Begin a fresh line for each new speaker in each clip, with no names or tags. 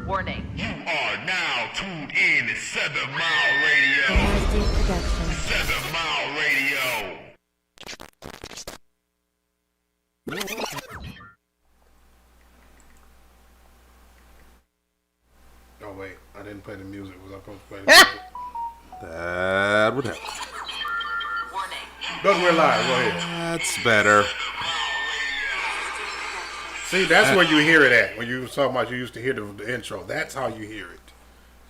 Warning.
You are now tuned in to 7 Mile Radio. 7 Mile Radio.
Oh wait, I didn't play the music. Was I supposed to play the music?
That would help.
Doesn't we're live. Go ahead.
That's better.
See, that's where you hear it at. When you were talking about you used to hear the intro. That's how you hear it.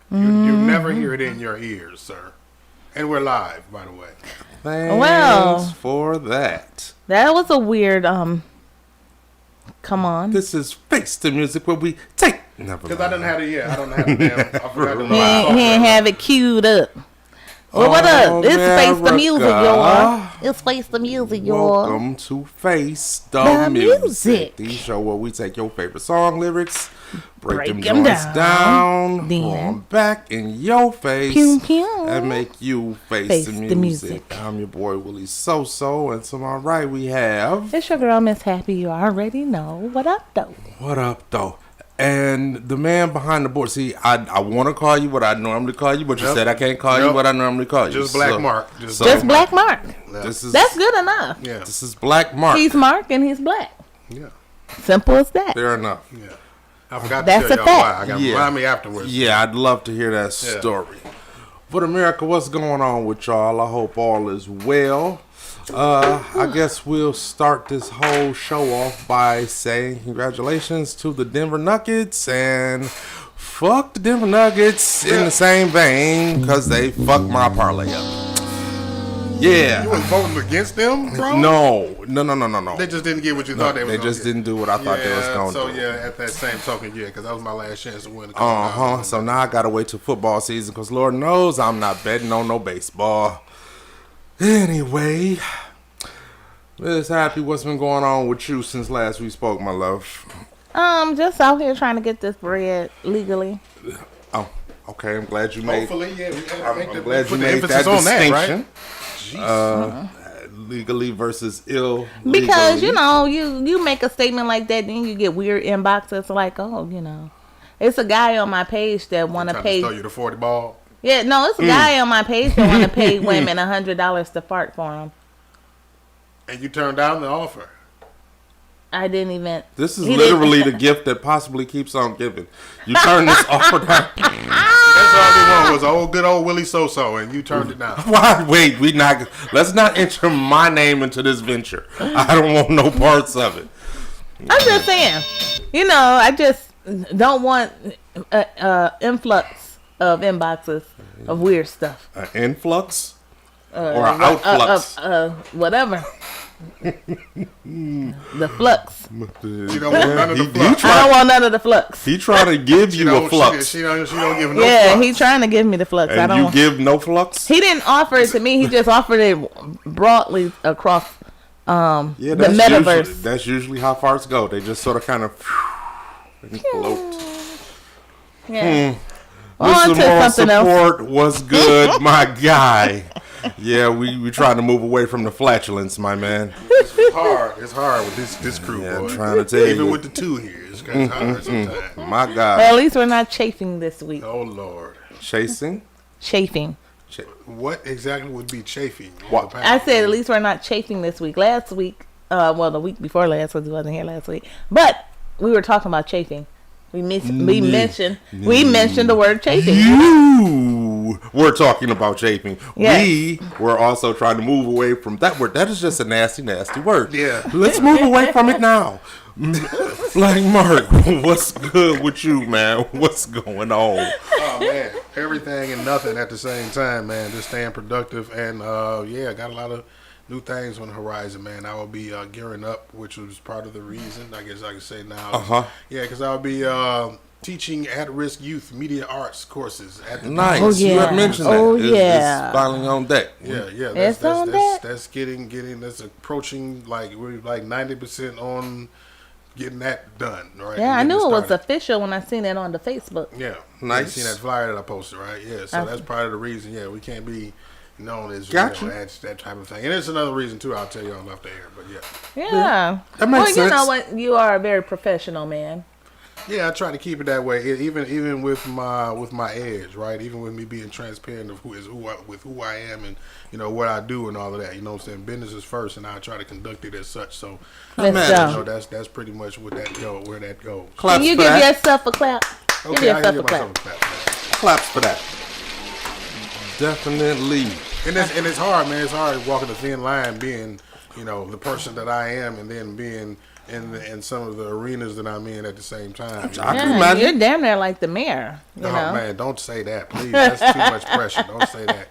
You never hear it in your ears, sir. And we're live, by the way.
Thanks for that.
That was a weird, come on.
This is Face the Music where we take...
Because I don't have it yet. I don't have the damn... I forgot the
He ain't have it queued up. Well, what up? It's Face the Music, y'all. It's Face the Music, y'all.
Welcome to Face the Music. The show where we take your favorite song lyrics, break them joints down, throw them back in your face,
pew, pew,
and make you face the music. I'm your boy, Willie So-So, and to my right we have...
It's your girl, Miss Happy. You already know. What up, though?
What up, though? And the man behind the board. See, I want to call you what I normally call you, but you said I can't call you what I normally call you.
Just Black Mark.
Just Black Mark.
This is,
that's good enough.
Yeah.
This is Black Mark.
He's Mark and he's black.
Yeah.
Simple as that.
Fair enough.
Yeah. I forgot to tell y'all why. I got to remind me afterwards.
Yeah, I'd love to hear that story. But America, what's going on with y'all? I hope all is well. I guess we'll start this whole show off by saying congratulations to the Denver Nuggets and fuck the Denver Nuggets in the same vein because they fucked my parlay up. Yeah.
You was voting against them, bro?
No.
They just didn't get what you thought they was
They
going
just didn't do what I thought they was going to do.
So, yeah, at that same token, because that was my last chance to win.
So now I got to wait till football season because Lord knows I'm not betting on no baseball. Anyway, Miss Happy, what's been going on with you since last we spoke, my love?
Just out here trying to get this bread legally.
Oh, okay. I'm glad you made.
Hopefully, yeah.
I'm glad you made that distinction. Legally versus illegally.
Because you make a statement like that, then you get weird inboxes like, it's a guy on my page that want to pay.
Throw you the 40 ball.
Yeah, no, it's a guy on my page that want to pay women $100 to fart for him.
And you turned down the offer.
I didn't even.
This is literally the gift that possibly keeps on giving. You turn this offer down.
That's all we want was good old Willie So-So, and you turned it down.
Why? Wait, let's not enter my name into this venture. I don't want no parts of it.
I'm just saying, I just don't want influx of inboxes of weird stuff.
An influx or an outflux?
Whatever. The flux.
You don't want none of the flux.
I don't want none of the flux.
He trying to give you a flux.
She don't give no flux.
Yeah, he trying to give me the flux.
And you give no flux?
He didn't offer it to me. He just offered it broadly across the metaverse.
That's usually how farts go. They just sort of kind of float.
Yeah.
Mr. Moral Support was good, my guy. Yeah, we trying to move away from the flatulence, my man.
It's hard with this crew, boy.
I'm trying to tell you.
Even with the two here, it's kind of hard sometimes.
My God.
Well, at least we're not chafing this week.
Oh, Lord.
Chasing?
Chafing.
What exactly would be chafing?
What?
I said at least we're not chafing this week. Last week, the week before last, because he wasn't here last week. But we were talking about chafing. We mentioned the word chafing.
You were talking about chafing.
Yes.
We were also trying to move away from that word. That is just a nasty, nasty word.
Yeah.
Let's move away from it now. Like, Mark, what's good with you, man? What's going on?
Oh, man. Everything and nothing at the same time, man. Just staying productive. And, got a lot of new things on the horizon, man. I will be gearing up, which was part of the reason, I guess I can say now. Yeah, because I'll be teaching at-risk youth media arts courses at the
nice.
Oh, yeah.
You had mentioned that.
Oh,
It's finally on deck.
Yeah. That's that's approaching we're like 90% on getting that done, right?
Yeah, I knew it was official when I seen it on the Facebook.
Yeah,
nice.
You seen that flyer that I posted, right? Yeah, so that's part of the reason. Yeah, we can't be known as that type of thing, and it's another reason too. I'll tell you all off the air, but
yeah.
That makes sense.
You know what? You are a very professional man.
Yeah, I try to keep it that way. Even with my edge, right? Even with me being transparent of who I am and what I do and all of that. You know what I'm saying? Business is first, and I try to conduct it as such. So, that's pretty much where that goes.
Claps
Can you
for
give
that.
yourself a clap?
Okay,
Give
I can
yourself
give
a clap.
myself a clap.
Claps for that. Definitely.
And it's hard, man. It's hard walking the thin line, being the person that I am, and then being in some of the arenas that I'm in at the same time.
I can imagine.
You're damn near like the mayor. You
Oh
know?
man, don't say that, please. That's too much pressure. Don't say that.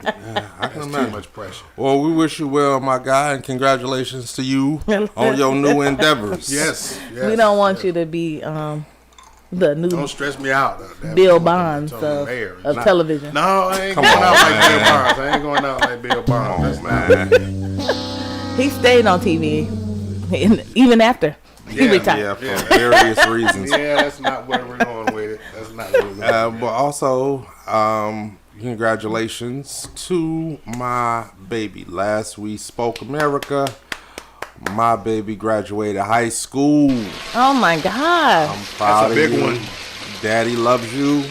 I can
That's
imagine.
too much pressure.
Well, we wish you well, my guy, and congratulations to you on your new endeavors.
Yes.
We don't want you to be the new
Don't stress me out.
Bill Bonds
That's on the
of
mayor.
television.
No, I ain't
Come
going
on,
out like
man.
Bill Bonds. I ain't going out like Bill Bonds.
Man.
He stayed on TV even after he
Yeah,
retired.
Yeah, for various reasons.
Yeah, that's not where we're going with it. That's not where we're going.
But also, congratulations to my baby. Last we spoke America, my baby graduated high school.
Oh my God.
I'm proud
That's a
of
big
you.
one.
Daddy loves you.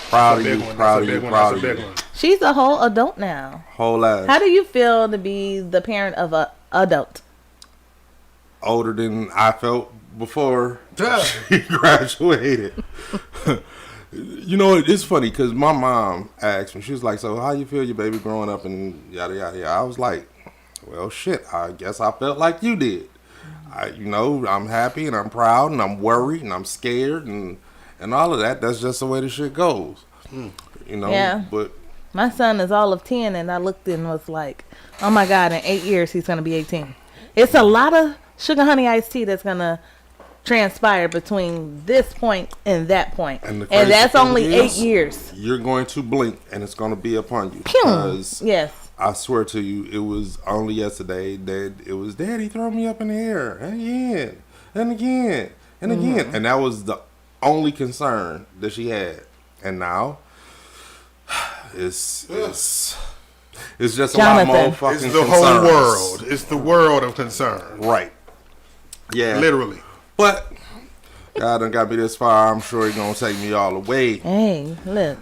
Proud of
That's a
you,
big one.
proud of
That's a
you,
big one.
proud
That's
of
a big
you.
one.
She's a whole adult now.
Whole ass.
How do you feel to be the parent of a adult?
Older than I felt before
Duh.
she graduated. It's funny because my mom asked me, she was like, so how you feel your baby growing up and yada, yada, yada. I was like, well, shit, I guess I felt like you did. I'm happy and I'm proud and I'm worried and I'm scared and all of that. That's just the way the shit goes.
Yeah.
But
My son is all of 10, and I looked and was like, oh my God, in 8 years he's going to be 18. It's a lot of sugar honey iced tea that's going to transpire between this point and that point.
And the
And
crazy
that's
thing
only
is,
8 years.
you're going to blink and it's going to be upon you.
Pew.
Because
Yes.
I swear to you, it was only yesterday that it was Daddy throw me up in the air and again and again and again, and that was the only concern that she had. And now it's just
Jonathan.
a lot more fucking
It's the
concerns.
whole world. It's the world of concern.
right? Yeah,
Literally.
But God done got me this far. I'm sure He's gonna take me all the way.
Hey, look.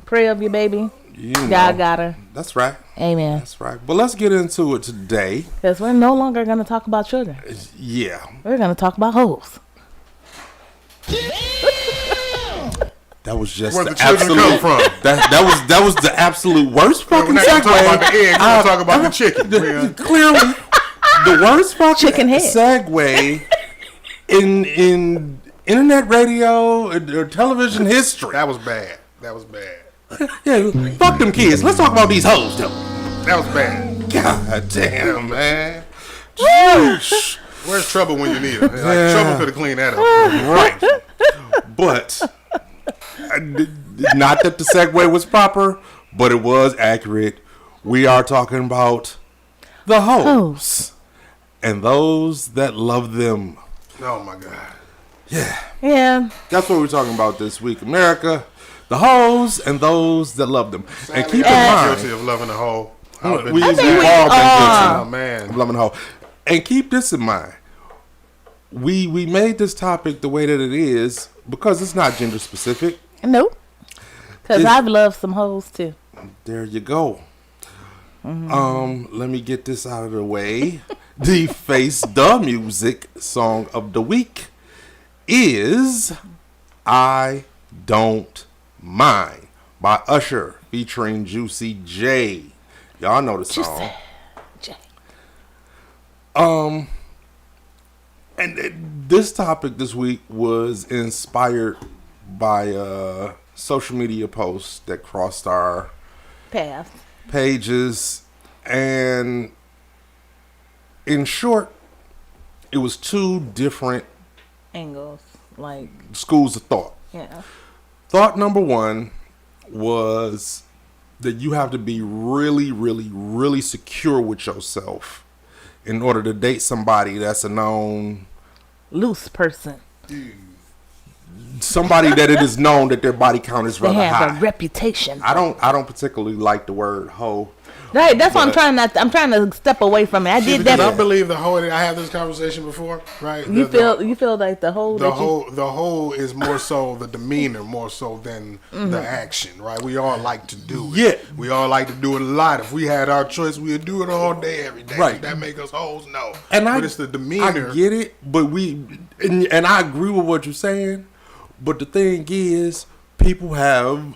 Pray of your baby.
God
God got her.
That's right.
Amen.
That's right. But let's get into it today.
Because we're no longer going to talk about children.
Yeah.
We're going to talk about hoes.
That was just
Where
the
the children come
absolute.
from.
That was the absolute worst fucking
We're not going to talk about the
segue.
egg. We're going to talk about the chicken.
Clearly, the worst fucking
Chicken head.
segue in internet radio or television history.
That was bad. That was bad.
Yeah, fuck them kids. Let's talk about these hoes, though.
That was bad.
God damn, man. Jeez.
Where's trouble when you need it? Like,
Yeah.
Trouble could have cleaned that up.
Right. But not that the segue was proper, but it was accurate. We are talking about the hoes and those that love them.
Oh my God.
Yeah.
That's what we're talking about this week, America. The hoes and those that love them. And keep in
I'm guilty
mind,
of loving a hoe.
we've all
think we
been
are.
Oh
guilty
man.
of loving a hoe. And keep this in mind. We made this topic the way that it is because it's not gender specific.
Nope. Because
It's-
I've loved some hoes too.
There you go. Let me get this out of the way. The Face the Music song of the week is I Don't Mind by Usher featuring Juicy J. Y'all know the song.
J.
And this topic this week was inspired by social media posts that crossed our
Path.
pages, and in short, it was two different
Angles. Like,
schools of thought.
yeah.
Thought number one was that you have to be really, really, really secure with yourself in order to date somebody that's a known,
Loose person.
somebody that it is known that their body count is
They
rather
have
high.
a reputation.
I don't particularly like the word hoe,
Right, that's what I'm trying to step away from it. I did that.
I believe the whole. I had this conversation before, right?
You feel like the whole
the whole is more so the demeanor, more so than the action, right? We all like to do it.
Yeah.
We all like to do it a lot. If we had our choice, we'd do it all day, every day.
Right.
That make us hoes? No.
But
it's the demeanor.
I get it, but and I agree with what you're saying. But the thing is, people have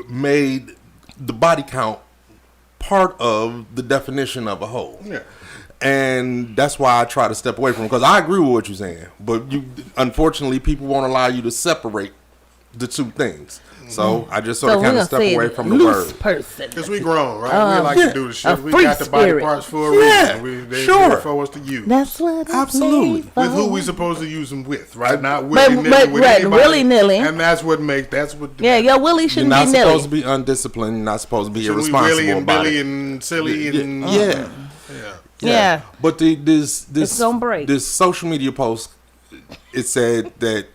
made the body count part of the definition of a hoe.
Yeah.
And that's why I try to step away from it, because I agree with what you're saying. But unfortunately, people won't allow you to separate the two things. So I just sort of kind of step away from the word.
Person.
Because we grown, right? We like to do the shit. We got the body parts for a reason. They're for us to use.
That's what
absolutely.
With who we supposed to use them with, right? Not
willy nilly.
And that's what makes
your willy shouldn't be nilly.
You're not supposed to be undisciplined. You're not supposed to be irresponsible
willy and
about
Billy
it.
and silly and
Yeah.
But this social media post, it said that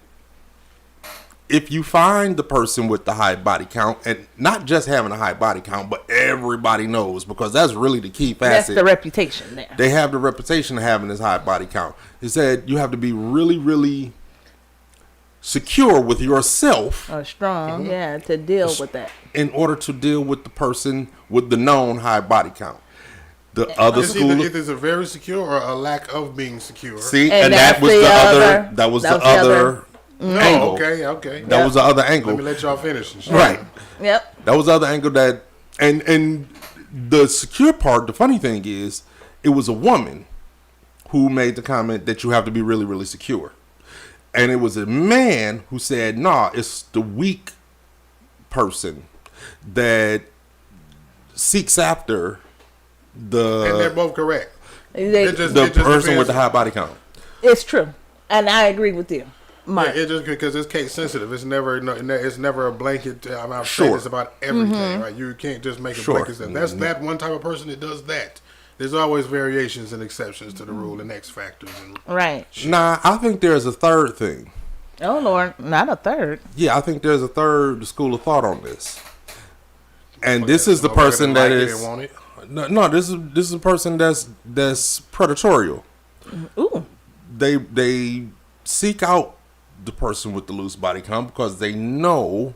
if you find the person with the high body count, and not just having a high body count, but everybody knows, because that's really the key facet.
That's the reputation there.
They have the reputation of having this high body count. It said you have to be really, really secure with yourself.
Or strong, to deal with that.
In order to deal with the person with the known high body count. The other school,
either it's a very secure or a lack of being secure.
See, and that was the other. That was the other. Angle.
Okay.
That was the other angle.
Let me let y'all finish.
Right.
Yep.
That was the other angle and the secure part, the funny thing is, it was a woman who made the comment that you have to be really, really secure. And it was a man who said, nah, it's the weak person that seeks after
and they're both correct.
The person with the high body count.
It's true. And I agree with you.
Yeah, it's just because it's case sensitive. It's never a blanket. I'm
sure.
saying it's about everything, right? You can't just make a blanket. That's that one type of person that does that. There's always variations and exceptions to the rule and X factors.
Right.
Nah, I think there's a third thing.
Oh Lord, not a third.
Yeah, I think there's a third school of thought on this. And this is the person that is. No, this is a person that's predatorial.
Ooh.
They seek out the person with the loose body count because they know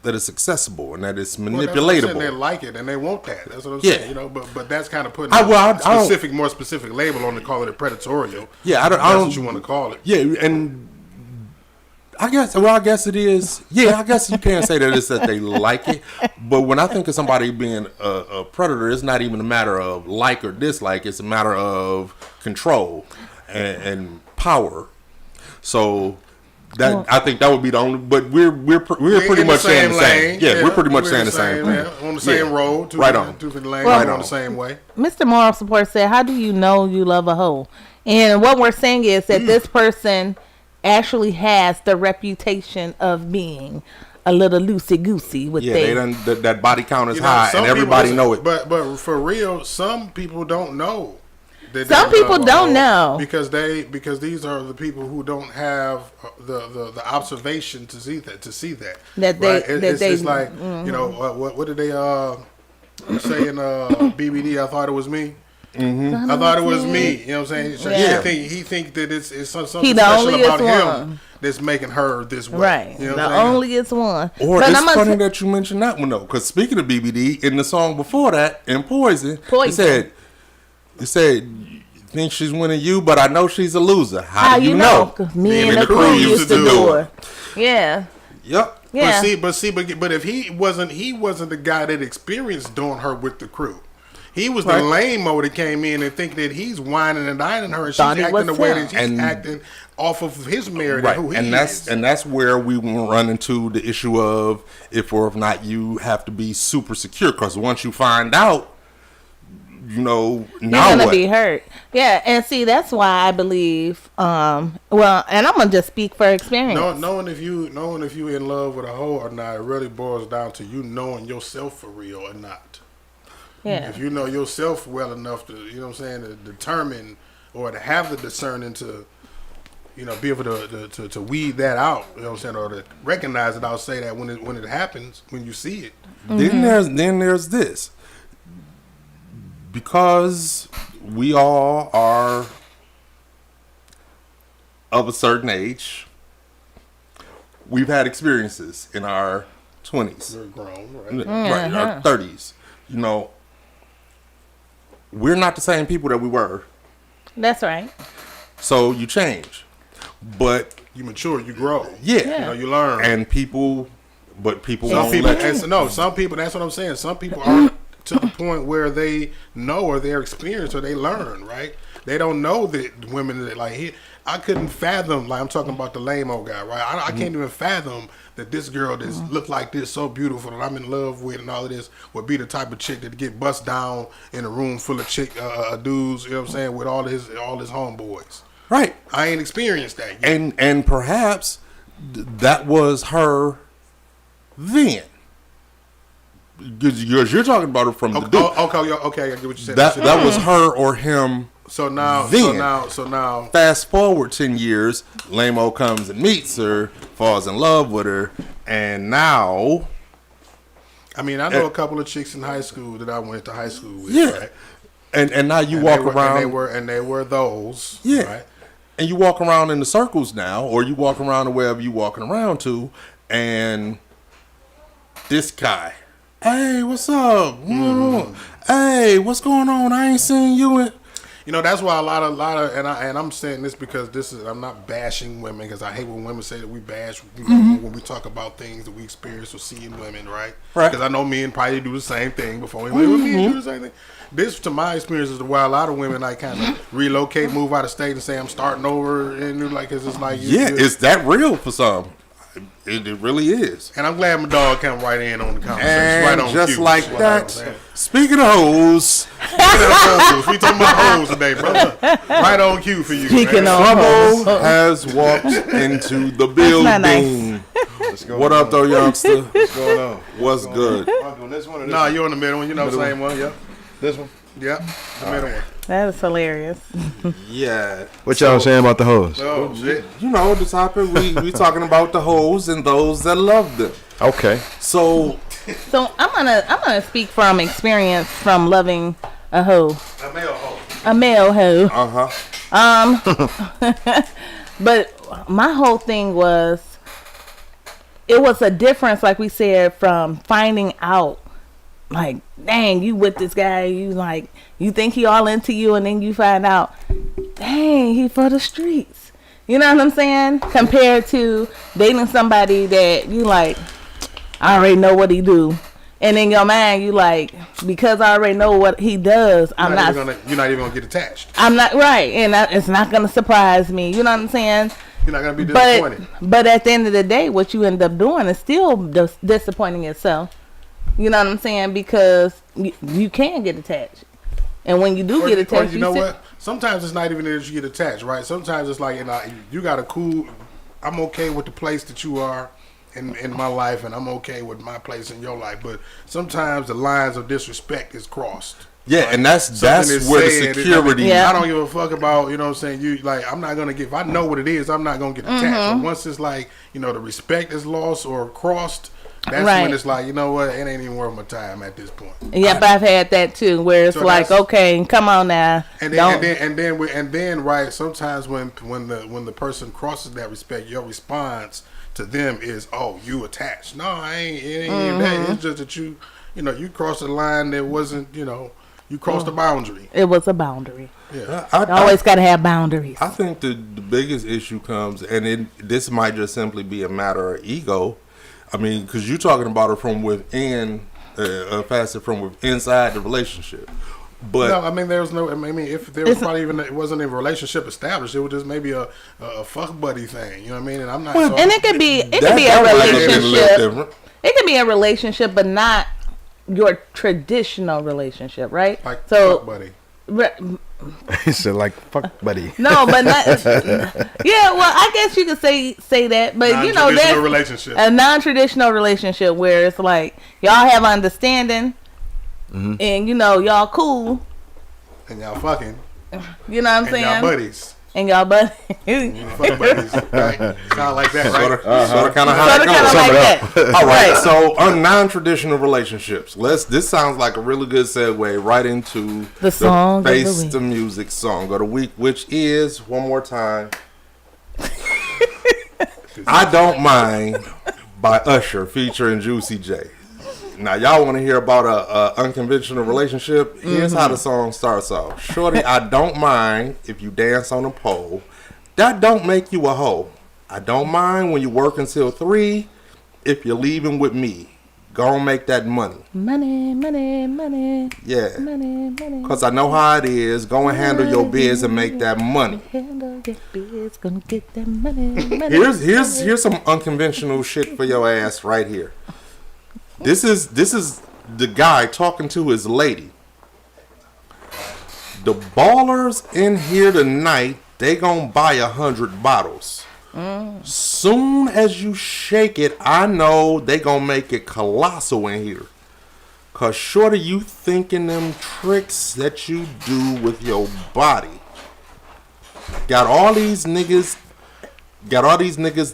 that it's accessible and that it's manipulatable.
They like it and they want that. That's what I'm saying. You know, but that's kind of putting more specific label on to call it a predatorial.
Yeah, I don't.
That's what you want to call it.
Yeah, and I guess it is. Yeah, I guess you can say that it's that they like it. But when I think of somebody being a predator, it's not even a matter of like or dislike. It's a matter of control and power. So I think that would be the only. But we're pretty much saying the same. Yeah, we're pretty much saying the same thing.
On the same road,
right on.
Right on the same way.
Mr. Moral Support said, "How do you know you love a hoe?" And what we're saying is that this person actually has the reputation of being a little loosey goosey with
that body count is high and everybody know it.
But for real, some people don't know.
Some people don't know
because these are the people who don't have the observation to see that it's like you know what did they say in BBD? I thought it was me. Mm-hmm. I thought it was me. You know what I'm saying? So he think that it's something special about him that's making her this way.
Right.
You know
the only is one.
Or but it's funny that you mentioned that one though, because speaking of BBD, in the song before that, in Poison. It said, you think she's winning you, but I know she's a loser. How do you know?
Because me and the crew used to do it. Yeah.
Yep.
Yeah.
But if he wasn't the guy that experienced doing her with the crew. He was the lame-o that came in and think that he's whining and dining her, and she's acting the way that she's acting off of his merit and who he is.
And that's where we run into the issue of if or if not you have to be super secure, because once you find out, you know, now
you're gonna be hurt. Yeah, and see, that's why I believe. And I'm gonna just speak for experience.
Knowing if you in love with a hoe or not, it really boils down to you knowing yourself for real or not.
Yeah.
If you know yourself well enough to, you know what I'm saying, to determine or to have the discerning to, you know, be able to weed that out, you know what I'm saying, or to recognize it. I'll say that when it happens, when you see it.
Mm-hmm. Then there's this. because we all are of a certain age, we've had experiences in our 20s.
We're grown, right?
Right, our 30s. You know, we're not the same people that we were.
That's right.
So you change. But
You mature, you grow.
yeah,
You know, you learn.
and people
some
won't
people,
let you.
and no, some people. That's what I'm saying. Some people aren't to the point where they know or they're experienced or they learn. Right? They don't know that women that I couldn't fathom. Like I'm talking about the lame old guy. Right? I can't even fathom that this girl that's looked like this, so beautiful that I'm in love with, and all of this would be the type of chick that get bust down in a room full of dudes. You know what I'm saying? With all his homeboys.
Right.
I ain't experienced that yet.
And perhaps that was her then. Because you're talking about it from the dude.
Okay, I get what you said.
That was her or him.
So now,
then.
so now.
Fast forward 10 years, Lame-O comes and meets her, falls in love with her, and now...
I mean, I know a couple of chicks in high school that I went to high school with,
Yeah.
right?
And now you walk around...
And they were those,
yeah.
right?
And you walk around in the circles now, or you walk around to wherever you walking around to, and this guy, hey, what's up? Hey, what's going on? I ain't seen you in...
You know, that's why a lot of, and I'm saying this because I'm not bashing women, because I hate when women say that we bash when we talk about things that we experience or see in women, right?
Right.
Because I know men probably do the same thing before. Men do the same thing. This, to my experience, is why a lot of women like kind of relocate, move out of state, and say I'm starting over, and like it's just like
it's that real for some. It really is.
And I'm glad my dog came right in on the conversation,
And
right on
just
cue.
like
That's what
that,
I'm saying.
speaking of hoes,
We talking about hoes today, brother. Right on cue for you.
Speaking
man.
of
Trouble has walked into the building.
not nice.
What up, though, youngster?
What's going on?
What's good?
Am I doing this one or this
Nah,
one?
you're in the middle one. You know the same one. Yep.
This one?
Yep. The middle one.
That is hilarious.
Yeah.
What y'all saying about the hoes?
Oh shit.
You know, the topic, we talking about the hoes and those that love them.
Okay.
So,
So I'm gonna speak from experience from loving a hoe,
A male hoe.
a male hoe.
uh-huh.
But my whole thing was, it was a difference, like we said, from finding out, like, dang, you with this guy, you think he all into you, and then you find out, dang, he for the streets. You know what I'm saying? Compared to dating somebody that you like, I already know what he do. And in your mind, you like, because I already know what he does,
You're not even gonna get attached.
I'm not right, and it's not gonna surprise me. You know what I'm saying?
You're not gonna be disappointed.
But at the end of the day, what you end up doing is still disappointing yourself. You know what I'm saying? Because you can get attached, and when you do get attached,
you know what? Sometimes it's not even that you get attached, right? Sometimes it's like, you got a cool. I'm okay with the place that you are in my life, and I'm okay with my place in your life. But sometimes the lines of disrespect is crossed.
Yeah, and that's
Something
where
said,
the security...
Yeah.
I don't give a fuck about, you know what I'm saying? You like, I'm not gonna get. If I know what it is, I'm not gonna get attached. But once it's like, the respect is lost or crossed, that's
Right.
when it's like, you know what? It ain't even worth my time at this point.
Yep, I've had that too, where it's
So
like,
that's-
okay, come on now,
And
don't.
then, right? Sometimes when the person crosses that respect, your response to them is, "Oh, you attached." No, I ain't. It ain't that. It's just that you crossed a line that wasn't. You crossed the boundary.
It was a boundary.
Yeah.
You always got to have boundaries.
I think the biggest issue comes, and this might just simply be a matter of ego. I mean, because you're talking about it from within, a facet from inside the relationship. But
No, I mean, there's no. I mean, if there was probably even, it wasn't a relationship established, it was just maybe a fuck buddy thing. You know what I mean? And I'm not.
And it could be a
little
relationship.
different.
It could be a relationship, but not your traditional relationship, right?
like
So,
fuck buddy.
He said like fuck buddy.
no, but not. Yeah, well, I guess you could say that, but
Non-traditional
there's
relationship.
a non-traditional relationship where it's like y'all have understanding, and y'all cool.
And y'all fucking.
You know what I'm
And y'all
saying?
buddies.
and y'all buddy.
Fuck buddies. Right? Sound like that, right?
Sort of kind of how
Sort
it
of kind of
goes.
like that.
All right,
Right.
so on non-traditional relationships, this sounds like a really good segue right into
The song of the
Face
week.
the Music song of the week, which is, one more time, I Don't Mind by Usher featuring Juicy J. Now, y'all want to hear about a unconventional relationship? Here's how the song starts off. Shorty, I don't mind if you dance on a pole. That don't make you a hoe. I don't mind when you work until 3 if you're leaving with me. Go and make that money.
Money, money, money,
Yeah.
money, money.
Because I know how it is. Go and handle your biz and make that money.
Handle your biz, gonna get that money, money.
Here's some unconventional shit for your ass right here. This is the guy talking to his lady. The ballers in here tonight, they gonna buy 100 bottles. Soon as you shake it, I know they gonna make it colossal in here. Cause shorty, you thinking them tricks that you do with your body. Got all these niggas,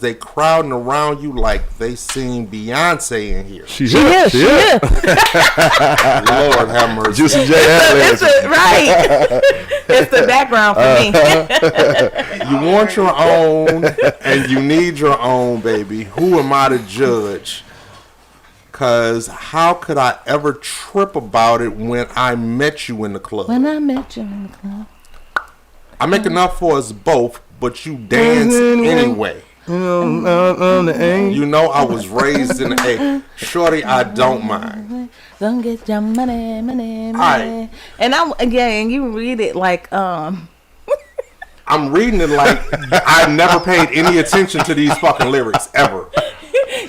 they crowding around you like they seen Beyonce in here.
She's
She is.
Lord have mercy.
Juicy J.
It's
Atlas.
right. It's the background for me.
You want your own and you need your own, baby. Who am I to judge? Cause how could I ever trip about it when I met you in the club?
When I met you in the club.
I make enough for us both, but you dance anyway. You know I was raised in the A. Shorty, I don't mind.
Don't get your money, money, money.
Right.
And I'm again, you read it like
I'm reading it like I never paid any attention to these fucking lyrics ever.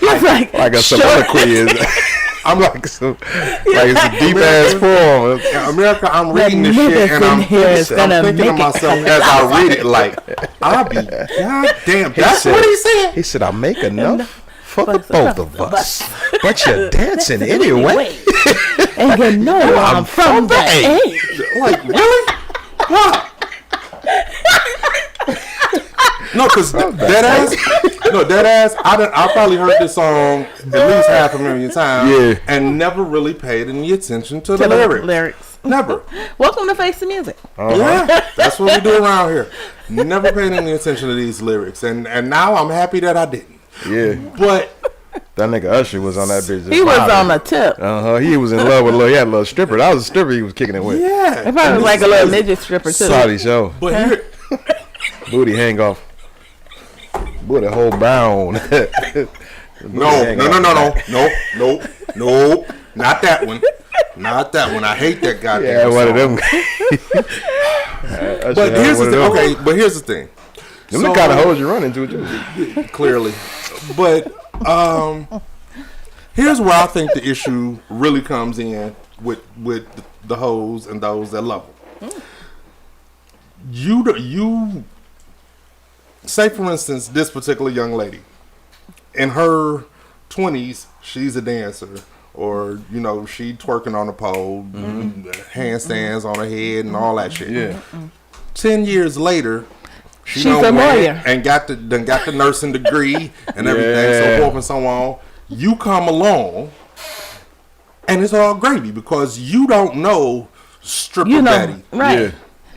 you're like
I got some
sure.
other quiz. I'm like it's a deep ass poem.
In America, I'm reading this
nigga
shit and I'm
in here is gonna
thinking to
make it
myself as I read it like, I'll be goddamn. That's what he said.
He said, "I'll make enough for the both of us, but you're dancing anyway."
And you know I'm from the A.
Like, really? What? No, cause dead ass. I probably heard this song at least 500,000 times,
Yeah.
and never really paid any attention to the lyrics. Never.
Welcome to Face the Music.
Yeah, that's what we do around here. Never paid any attention to these lyrics, and now I'm happy that I didn't.
Yeah,
But
that nigga Usher was on that bitch.
He was on the tip.
He was in love with he had a little stripper. That was a stripper he was kicking it with.
yeah,
It probably was like a little midget stripper too.
Saudi show.
But here,
Booty hang off. Booty hole bound.
no, not that one. Not that one. I hate that goddamn
Yeah, one of them.
But here's the thing. Okay, but here's the thing.
Them the kind of hoes you run into too.
Clearly, but here's where I think the issue really comes in with the hoes and those that love them. You say, for instance, this particular young lady in her 20s, she's a dancer, or she twerking on the pole, handstands on her head, and all that shit.
Yeah.
10 years later, she's
a lawyer
and got the nursing degree and everything, so forth and so on. You come along, and it's all gravy because you don't know stripper Betty.
right?
Yeah.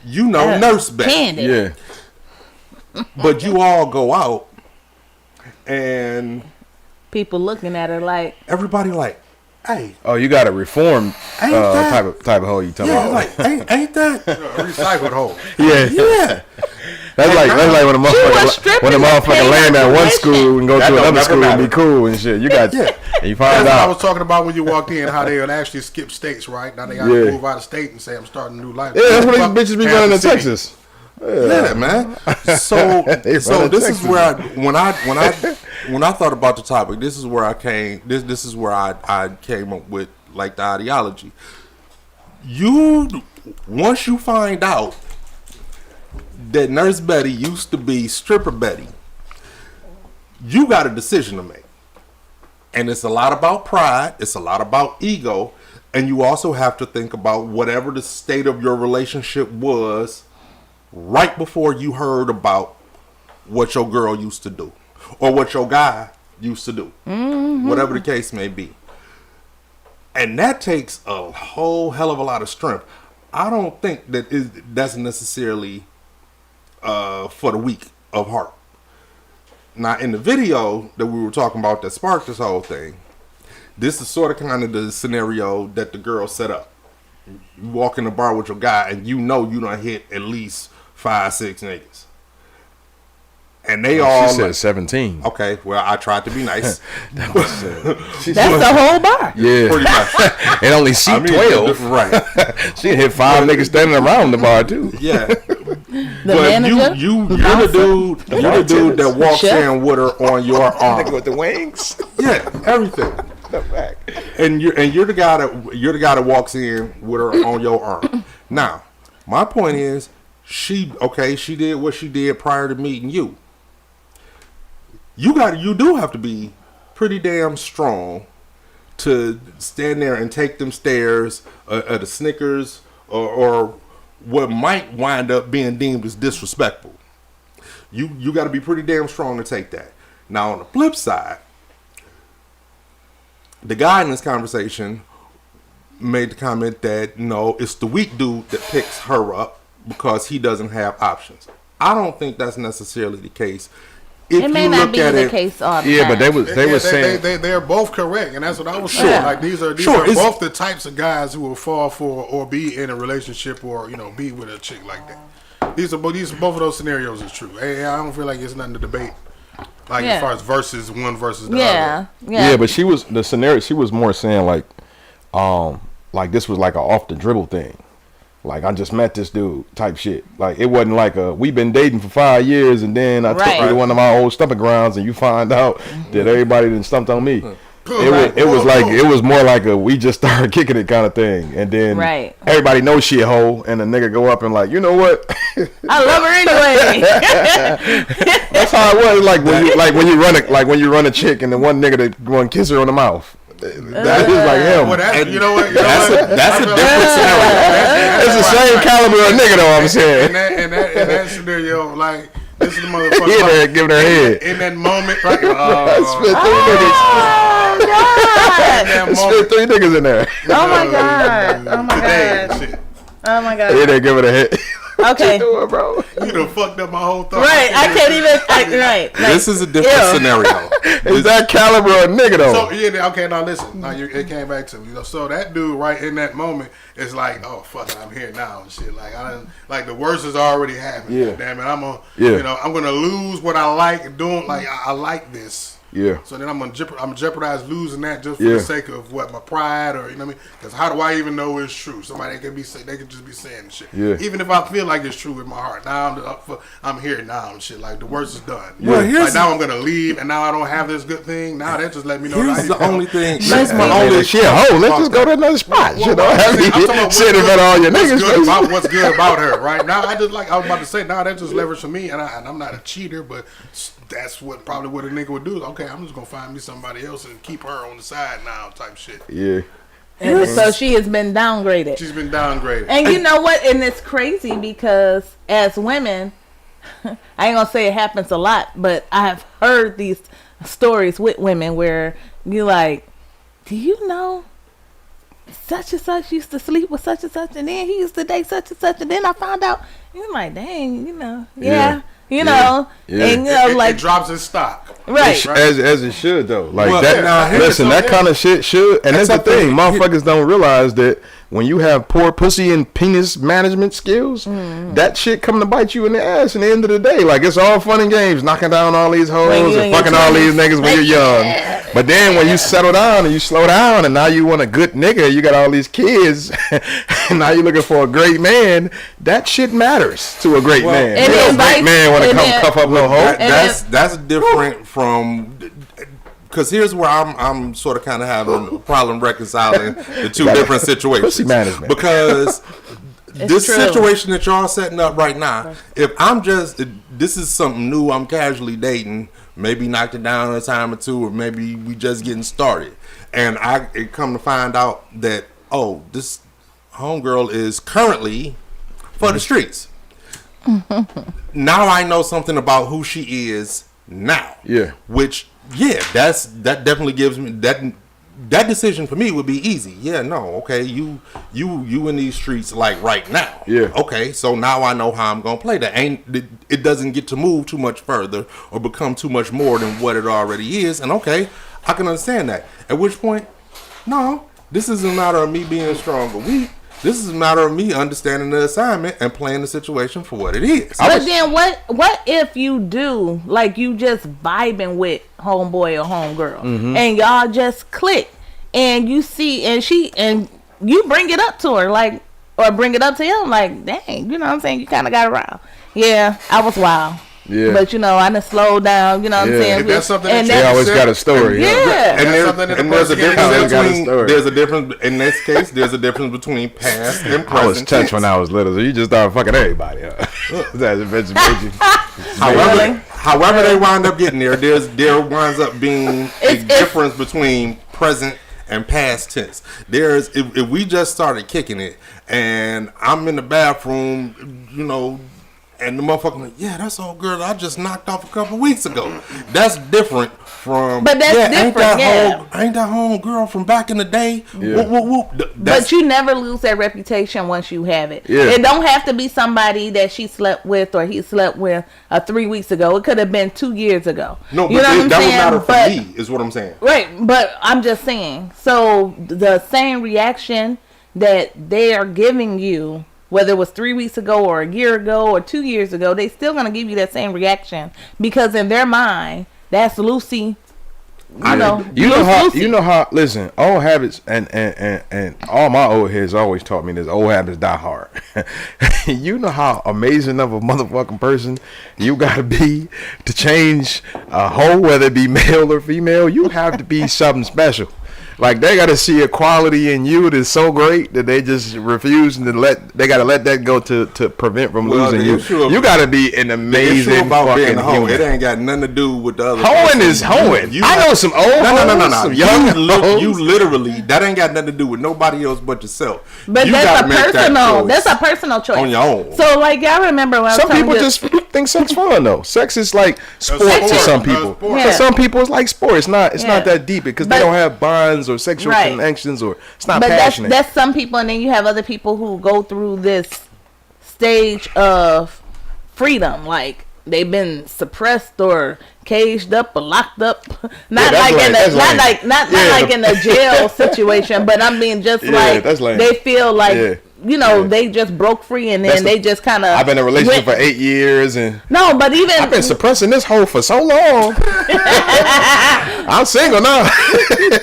You know nurse Betty.
Candy.
Yeah.
But you all go out, and
People looking at her like,
everybody like, hey,
Oh, you got a reformed
Ain't that-
type of hoe you talking
yeah,
about?
like, ain't that?
Recycled hole.
Yeah.
Yeah.
That's like when the
stripping
motherfucker
and paying
land at one
tuition.
school and go
That
to
don't
another
never
school and be
matter.
cool and shit. You got and you find
That's what I was
out.
talking about when you walked in, how they would actually skip states, right? Now they got to
Yeah.
move out of state and say, I'm starting a new life.
Yeah, that's what
Fuck
these bitches be
half
running
the
in
city.
Texas.
Yeah, man. So
They
so
running
this
Texas.
is where when I thought about the topic, this is where I came. This is where I came up with like the ideology. Once you find out that Nurse Betty used to be Stripper Betty, you got a decision to make, and it's a lot about pride. It's a lot about ego, and you also have to think about whatever the state of your relationship was right before you heard about what your girl used to do or what your guy used to do, whatever the case may be. And that takes a whole hell of a lot of strength. I don't think that's necessarily for the weak of heart. Now, in the video that we were talking about that sparked this whole thing, this is sort of kind of the scenario that the girl set up. You walk in the bar with your guy and you know you done hit at least 5-6 niggas. And they all...
She said 17.
Okay, well, I tried to be nice.
That's the whole bar.
Yeah.
Pretty much.
And only seat 12.
Right.
She hit 5 niggas standing around the bar, too.
Yeah.
The
But
manager?
you're the dude that walks in with her on your arm.
With the wings.
Yeah, everything. And you're the guy that walks in with her on your arm. Now, my point is, she did what she did prior to meeting you. You do have to be pretty damn strong to stand there and take them stairs at a Snickers or what might wind up being deemed as disrespectful. You got to be pretty damn strong to take that. Now, on the flip side, the guy in this conversation made the comment that, no, it's the weak dude that picks her up because he doesn't have options. I don't think that's necessarily the case.
It may not be the case all the time.
Yeah, but they were saying
they're both correct, and that's what I was saying. Like these are both the types of guys who will fall for or be in a relationship or be with a chick like that. These are both of those scenarios is true. Hey, I don't feel like it's nothing to debate. Like as far as versus one versus the other.
Yeah,
but she was more saying like this was like a off the dribble thing. Like, I just met this dude type shit. Like, it wasn't like we've been dating for 5 years and then I took you to one of my old stumping grounds and you find out that everybody done stumped on me. It was more like a we just started kicking it kind of thing. And then everybody knows she a hoe and the nigga go up and like, you know what?
I love her anyway.
That's how it was. When you run a chick and the one nigga that go and kiss her on the mouth. That is like him.
Well, that's a
different scenario.
It's the same caliber of nigga though, I'm saying.
In that scenario, like, this is the motherfucker.
He there giving her head.
In that moment, right?
Spit 3 niggas in there.
Oh my god. Oh my god.
He there giving her head.
Okay.
Bro.
You done fucked up my whole thought.
Right, I can't even. Right.
This is a different scenario.
Is that caliber of nigga though?
So okay, now listen. Now it came back to me. So that dude right in that moment is like, oh fuck it, I'm here now and shit. Like the worst has already happened.
Yeah.
Damn it, I'm gonna lose what I like doing. Like I like this.
Yeah.
So then I'm jeopardize losing that just for the sake of what my pride or you know what I mean? Because how do I even know it's true? Somebody could just be saying shit.
Yeah.
Even if I feel like it's true in my heart. Now I'm here now and shit. Like the worst is done.
Yeah.
Like now I'm gonna leave and now I don't have this good thing. Now that just let me know.
Here's the only thing.
She a hoe. Let's just go to another spot. You know, sit in front of all your niggas.
What's good about her? Right now, I was about to say. Now that's just leverage for me, and I'm not a cheater, but that's probably what a nigga would do. Okay, I'm just gonna find me somebody else and keep her on the side now, type shit.
Yeah.
And so she has been downgraded.
She's been downgraded.
And you know what? And it's crazy because as women, I ain't gonna say it happens a lot, but I've heard these stories with women where you're like, do you know such and such used to sleep with such and such, and then he used to date such and such, and then I found out. You're like, dang, and
it drops in stock,
right?
As it should though. Like
listen,
that kind of shit should. And that's the thing, motherfuckers don't realize that when you have poor pussy and penis management skills, that shit come to bite you in the ass. In the end of the day, like it's all fun and games, knocking down all these hoes and fucking all these niggas when you're young. But then when you settle down and you slow down, and now you want a good nigga, you got all these kids, and now you're looking for a great man. That shit matters to a great man.
And
a great man want to come cuff up no hoe.
That's different from. Because here's where I'm sort of kind of having a problem reconciling the two different situations.
Pussy management.
Because this situation that y'all setting up right now, this is something new, I'm casually dating, maybe knocked it down a time or two, or maybe we just getting started. And it come to find out that, this homegirl is currently for the streets. now I know something about who she is now.
Yeah.
Which, that definitely gives me that decision for me would be easy. Yeah, no, okay, you in these streets like right now.
Yeah.
Okay, so now I know how I'm gonna play that. It doesn't get to move too much further or become too much more than what it already is. And okay, I can understand that. At which point, no, this isn't a matter of me being strong or weak. This is a matter of me understanding the assignment and playing the situation for what it is.
But then what if you do, like, you just vibing with homeboy or homegirl and y'all just click and you see and you bring it up to her, like, or bring it up to him, like, dang, you know what I'm saying? You kind of got around. Yeah, I was wild.
Yeah.
But, you know, I done slowed down, you know what I'm saying?
If that's something
and
that
They always got a story.
Yeah.
And there's a difference between,
story.
there's a difference, in this case, there's a difference between past and present.
I was touched
tense.
when I was little, so you just started fucking everybody. That's
However they wind up getting there winds up being a difference between present and past tense. There's if we just started kicking it and I'm in the bathroom, you know, and the motherfucker like, yeah, that's old girl I just knocked off a couple weeks ago. That's different from.
But that's different,
ain't that home girl from back in the day?
Yeah.
Whoop, whoop, whoop.
But you never lose that reputation once you have it.
Yeah.
It don't have to be somebody that she slept with or he slept with 3 weeks ago. It could have been 2 years ago.
No,
you know what I'm
that
saying?
would matter for me, is what I'm saying.
Right, but I'm just saying. So the same reaction that they are giving you, whether it was 3 weeks ago or a year ago or 2 years ago, they still gonna give you that same reaction because in their mind, that's Lucy. You know how. Listen, old habits and all my old heads always taught me this. Old habits die hard. You know how amazing of a motherfucking person you gotta be to change a hoe, whether it be male or female. You have to be something special. Like, they gotta see a quality in you that's so great that they just refuse and they gotta let that go to prevent from losing you. You gotta be an amazing fucking human.
It ain't got nothing to do with the other.
Hoeing is hoeing. I know some old
No.
young
You literally, that ain't got nothing to do with nobody else but yourself.
But that's a personal choice
on your own.
So, like, y'all remember when
some people just think sex fun though. Sex is like sport to some people. For some people, it's like sport. It's not that deep because they don't have bonds or sexual connections, or it's not passionate.
That's some people, and then you have other people who go through this stage of freedom, like they've been suppressed or caged up or locked up, not like in a jail situation, but I mean just like they feel like they just broke free and then they just kind of.
I've been in a relationship for 8 years and I've been suppressing this hoe for so long. I'm single now.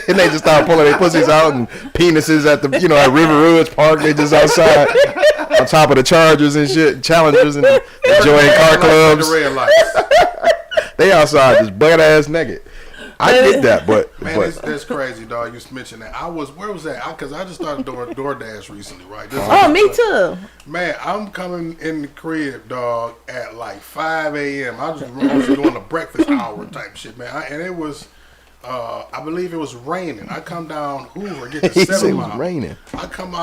And they just start pulling their pussies out and penises at the at River Ridge Park. They just outside on top of the Chargers and shit, Challengers, and enjoying car clubs. They outside just butt ass naked. I get that, but
man, that's crazy, dog. You mentioned that. Where was that? Because I just started doing DoorDash recently, right?
Me too.
Man, I'm coming in the crib, dog, at like 5 a.m. I was doing a breakfast hour type shit, man. And it was, I believe it was raining. I come down Hoover, get to 7 Mile.
Raining.
I come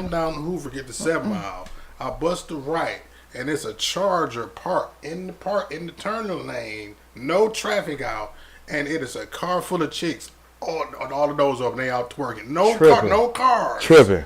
down Hoover, get to 7 Mile. I bust the right, and it's a Charger parked in the turning lane, no traffic out. And it is a car full of chicks. All the doors open. They out twerking. No cars.
Tripping.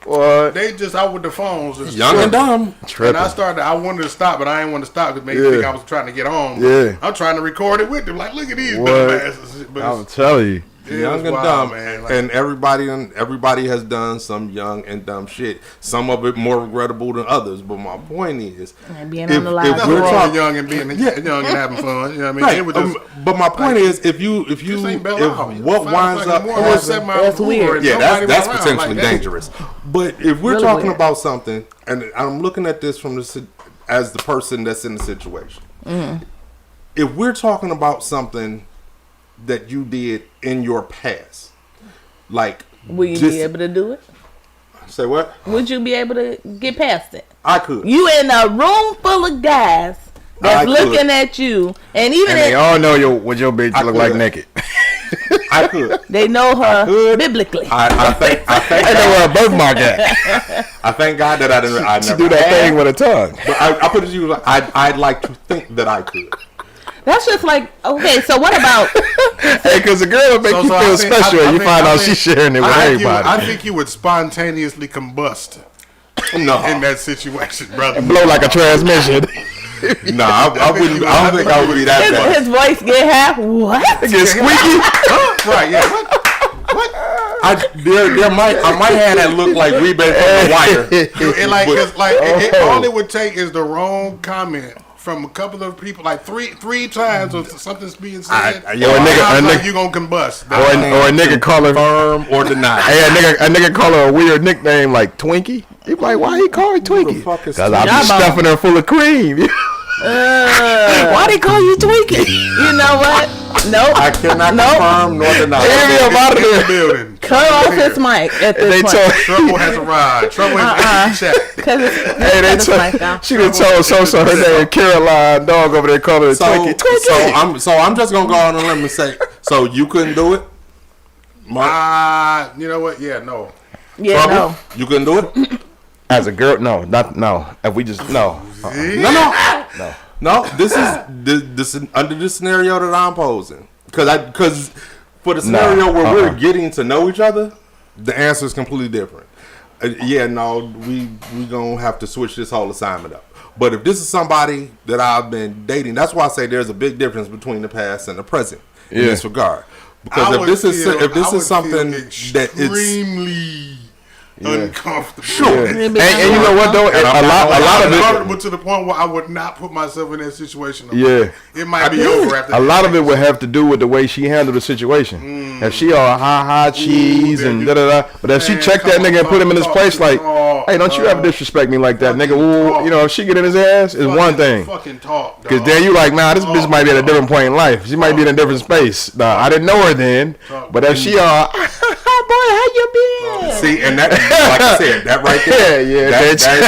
What?
They just out with the phones. Just
young and dumb.
Tripping. And I wanted to stop, but I didn't want to stop because maybe think I was trying to get home.
Yeah.
I'm trying to record it with them. Like, look at these dumbasses.
I'm telling you.
Young and dumb, man. Like, and everybody has done some young and dumb shit. Some of it more regrettable than others. But my point is,
being on the line.
If we're talking young and being young and having fun, you know what I mean?
Right. But my point is, if what winds up,
that's weird.
Yeah, that's potentially dangerous. But if we're talking about something, and I'm looking at this from as the person that's in the situation, if we're talking about something that you did in your past, like,
will you be able to do it?
Say what?
Would you be able to get past it?
I could.
You in a room full of guys that's looking at you, and they
all know what your bitch look like naked.
I could.
They know her
could.
biblically.
I think
I know where a birthmark at.
I thank God that I
She
never
do that
had,
thing with her tongue.
But I put it to you, I'd like to think that I could.
That's just like, okay, so what about...
Hey, because the girl will make you feel special and you find out she's sharing it with everybody.
I think you would spontaneously combust
No.
in that situation, brother.
Blow like a transmission.
No, I wouldn't. I don't think I would be that bad.
His voice get half, what?
It gets squeaky.
Right, yeah. What?
I might have that look like rebate from the wire.
And like, it's like all it would take is the wrong comment from a couple of people, like three times, or something's being said.
Or a nigga,
you gonna combust,
or a nigga call her
firm or deny.
Hey, a nigga call her a weird nickname like Twinkie. You be like, why he call her Twinkie? Because I be stuffing her full of cream. Why they call you Twinkie?
You know what? Nope.
I cannot confirm nor deny.
Out of the
building.
Cut off his mic at this point.
Trouble has arrived. Trouble has checked.
She done told so her name Caroline. Dog over there calling her Twinkie.
So I'm just gonna go on a limb and say, so you couldn't do it?
You know what? Yeah, no.
Yeah,
Trouble?
no.
You couldn't do it?
As a girl, no. If we just no.
No. This is under the scenario that I'm posing. Because for the scenario where we're getting to know each other, the answer is completely different. We gonna have to switch this whole assignment up. But if this is somebody that I've been dating, that's why I say there's a big difference between the past and the present in this regard. Because if this is something that it's
extremely uncomfortable.
Sure. And you know what though? A lot of it
uncomfortable to the point where I would not put myself in that situation.
Yeah.
It might be over after
a lot of it would have to do with the way she handled the situation. If she all high cheese and da-da-da. But if she checked that nigga and put him in his place like, hey, don't you ever disrespect me like that, nigga. Ooh, you know, if she get in his ass, is one thing.
Fucking talk,
because then you like, nah, this bitch might be at a different point in life. She might be in a different space. Nah, I didn't know her then. But if she all, boy, how you been?
See, and that, like I said, that right there, that's an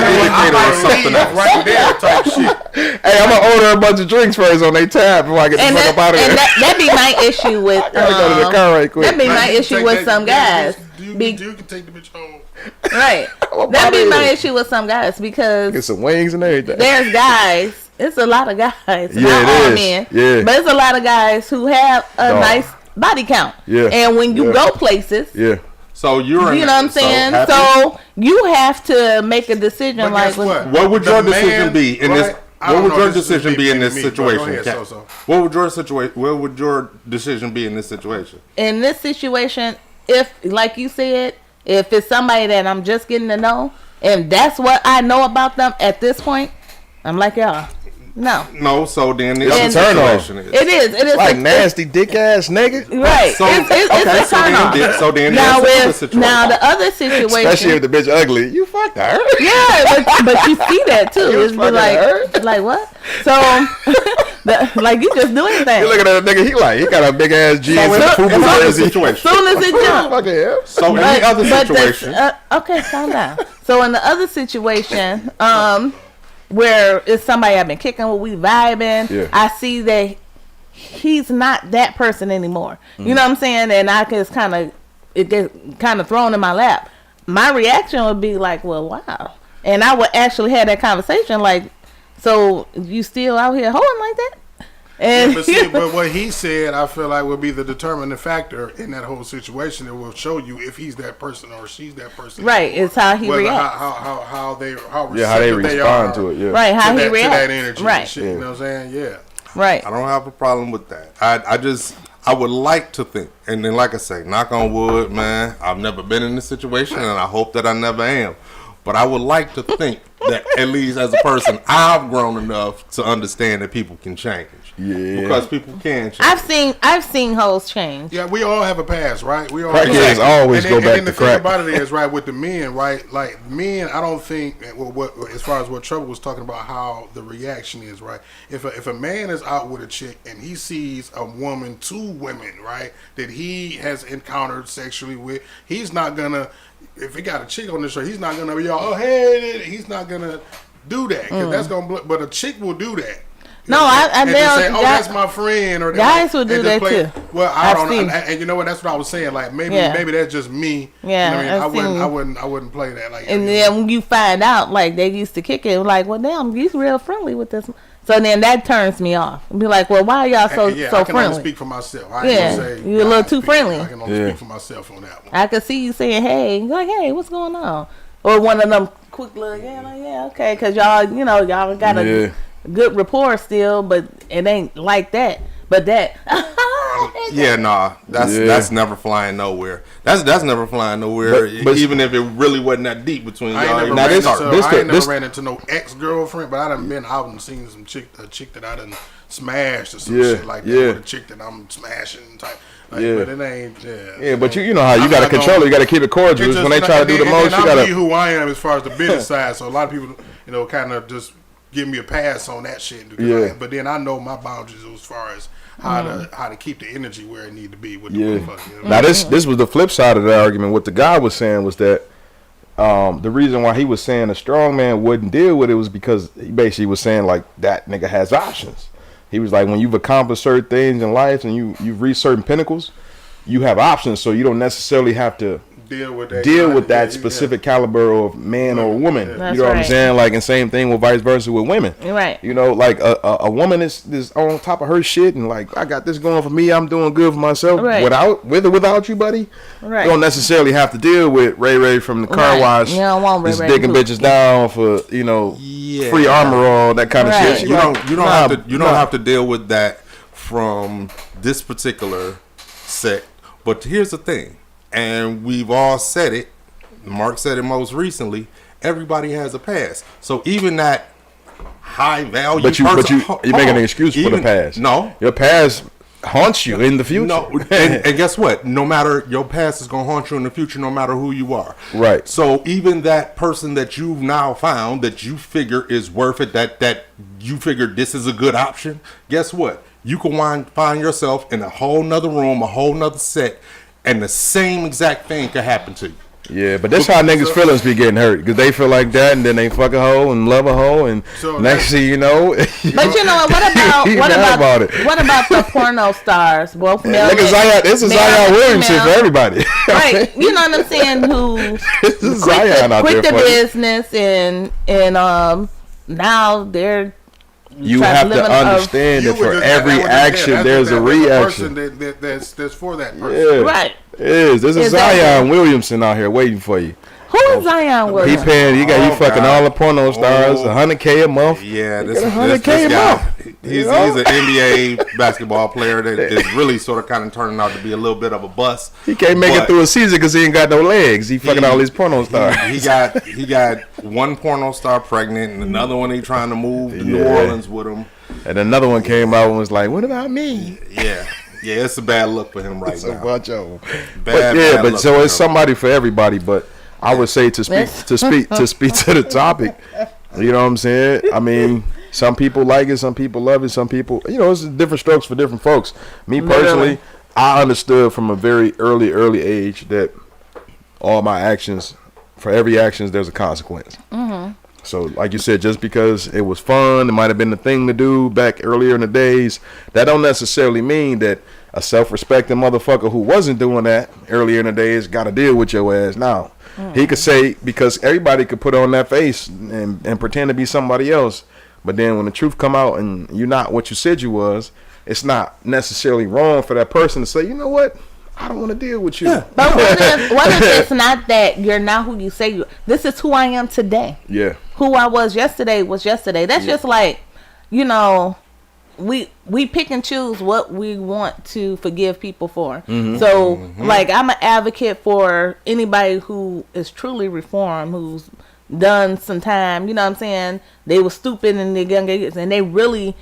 indicator of something else.
Right there, type shit.
Hey, I'm gonna order a bunch of drinks first on their tab before I get the fuck up out of there.
And that be my issue with.
I gotta go to the car right quick.
That be my issue with some guys.
You can take the bitch home.
Right. That be my issue with some guys because
get some wings and everything.
There's guys. It's a lot of guys.
Yeah,
not all
it is.
men.
Yeah.
But it's a lot of guys who have a nice body count.
Yeah.
And when you go places.
Yeah.
So you know
what I'm saying? So you have to make a decision.
But
like,
what would your decision be in this? What would your decision be in this situation? What would your decision be in this situation?
In this situation, if, like you said, if it's somebody that I'm just getting to know, and that's what I know about them at this point, I'm like, y'all, no.
So then the other situation is.
It is
like nasty dick ass nigga.
Right.
So,
it's a turn off.
So then
now the other situation.
Especially if the bitch ugly. You fucked her.
Yeah, but you see that too. It's be like what? So like you just do anything.
You looking at a nigga, he got a big ass jeans and
in
fubu
other
jersey.
situation.
Soon as it jumps.
So in the other situation.
Okay, calm down. So in the other situation, where it's somebody I've been kicking with, we vibing. I see that he's not that person anymore. You know what I'm saying? And I just it gets kind of thrown in my lap. My reaction would be like, well, wow. And I would actually have that conversation like, so you still out here holding like that? And
but what he said, I feel like would be the determining factor in that whole situation. It will show you if he's that person or she's that person.
Right, it's how he reacts.
How they
respond to it. Yeah,
right, how he reacts.
To that energy.
Right,
shit, you know what I'm saying? Yeah,
right.
I don't have a problem with that. I would like to think, and then like I say, knock on wood, man. I've never been in this situation, and I hope that I never am. But I would like to think that at least as a person, I've grown enough to understand that people can change.
Yeah,
because people can change.
I've seen hoes change.
Yeah, we all have a past, right? We all
crackheads always go back to crack.
And the thing about it is, right, with the men, right? Like men, I don't think what as far as what Trouble was talking about, how the reaction is, right? If a man is out with a chick and he sees a woman, two women, right, that he has encountered sexually with, he's not gonna. If he got a chick on the show, he's not gonna be all, oh hey, he's not gonna do that because that's gonna. But a chick will do that.
No,
and just say,
guys,
that's my friend. Or
guys would do that too.
Well, I don't
seen.
know. And you know what? That's what I was saying. Like maybe that's just me.
Yeah,
you know what I mean, I wouldn't play that. Like,
and then when you find out, like they used to kick it, like, well, damn, he's real friendly with this. So then that turns me off. And be like, well, why are y'all so
I can
friendly?
only speak for myself. I ain't gonna say
you're a little too friendly.
I can only speak for myself on that one.
I could see you saying, hey, like, hey, what's going on? Or one of them quick little, okay, because y'all got a good rapport still, but it ain't like that. But that,
that's never flying nowhere. That's never flying nowhere. But even if it really wasn't that deep between y'all.
I ain't never ran into no ex-girlfriend, but I done been out and seen a chick that I done smashed or some shit like that. With a chick that I'm smashing type. Like, but it ain't.
Yeah, but you know how you got to control it. You got to keep it cordial. When they try to do the most, you got to.
I'm who I am as far as the business side. So a lot of people, kind of just give me a pass on that shit. But then I know my boundaries as far as how to keep the energy where it need to be with the motherfucker.
Now this was the flip side of that argument. What the guy was saying was that the reason why he was saying a strong man wouldn't deal with it was because he basically was saying like that nigga has options. He was like, when you've accomplished certain things in life and you've reached certain pinnacles, you have options, so you don't necessarily have to deal with that specific caliber of man or woman.
That's
you know what I'm saying? Like, and same thing with vice versa with women.
Right.
You know, like a woman is on top of her shit and like, I got this going for me. I'm doing good for myself. Right. With or without you, buddy. Right. You don't necessarily have to deal with Ray from the car wash. You don't want Ray dicking bitches down for free armor all that kind of shit.
You don't have to deal with that from this particular set. But here's the thing, and we've all said it. Mark said it most recently. Everybody has a past. So even that high value,
you're making an excuse for the past.
No,
your past haunts you in the future.
No, and guess what? No matter, your past is gonna haunt you in the future, no matter who you are.
Right.
So even that person that you've now found that you figure is worth it, that you figured this is a good option. Guess what? You can find yourself in a whole nother room, a whole nother set, and the same exact thing could happen to you.
Yeah, but that's how niggas' feelings be getting hurt, because they feel like that, and then they fuck a hoe and love a hoe, and next thing you know.
But you know what about the porno stars, both male?
This is Zion Williamson for everybody,
right? You know what I'm saying? Who quit the business and now they're.
You have to understand that for every action, there's a reaction.
That's for that person.
Yeah. Right.
There's a Zion Williamson out here waiting for you.
Who is Zion Williamson?
He paying. You fucking all the porno stars, $100K a month.
Yeah, this guy. He's an NBA basketball player that is really sort of kind of turning out to be a little bit of a bust.
He can't make it through a season because he ain't got no legs. He fucking all these porno stars.
He got one porno star pregnant, and another one he trying to move to New Orleans with him.
And another one came out and was like, "What about me?"
Yeah, it's a bad look for him right now.
A bunch of them. But so it's somebody for everybody. But I would say to speak to the topic. You know what I'm saying? I mean, some people like it, some people love it, some people, it's different strokes for different folks. Me personally, I understood from a very early age that all my actions, for every action, there's a consequence. Mm-hmm. So, like you said, just because it was fun, it might have been the thing to do back earlier in the days, that don't necessarily mean that a self-respecting motherfucker who wasn't doing that earlier in the days got to deal with your ass now. He could say, because everybody could put on that face and pretend to be somebody else, but then when the truth come out and you're not what you said you was, it's not necessarily wrong for that person to say, you know what, I don't want to deal with you. Yeah.
But what if it's not that you're not who you say you are? This is who I am today.
Yeah.
Who I was yesterday was yesterday. That's just like, we pick and choose what we want to forgive people for. Mm-hmm. So, like, I'm an advocate for anybody who is truly reformed, who's done some time. You know what I'm saying? They were stupid in their younger years, and they really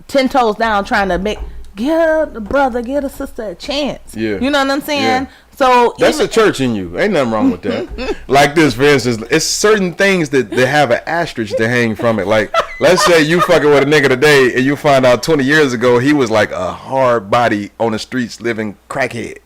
10 toes down trying to give a brother, give a sister a chance. Yeah. You know what I'm saying? Yeah. So
that's the church in you. Ain't nothing wrong with that. Like this, for instance, it's certain things that have an asterisk to hang from it. Like, let's say you fucking with a nigga today and you find out 20 years ago he was like a hard body on the streets living crackhead.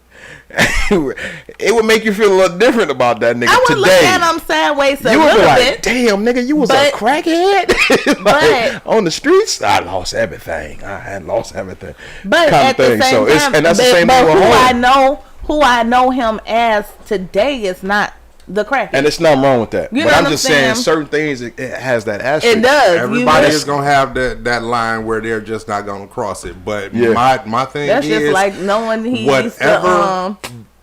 it would make you feel a little different about that nigga
I would
today.
look at him sideways a
You would be
little
like,
bit.
damn, nigga, you was a crackhead?
But
on the streets, I lost everything. I had lost everything.
But
kind
at
of thing.
the same time,
and that's the same
but
thing with
who I know him as today is not the crackhead.
And it's nothing wrong with that.
You
but
know
I'm
what
just
I'm
saying
saying?
certain things it has that aspect.
It does.
Everybody is gonna have that line where they're just not gonna cross it. But my thing
that's
is
just like knowing he used to,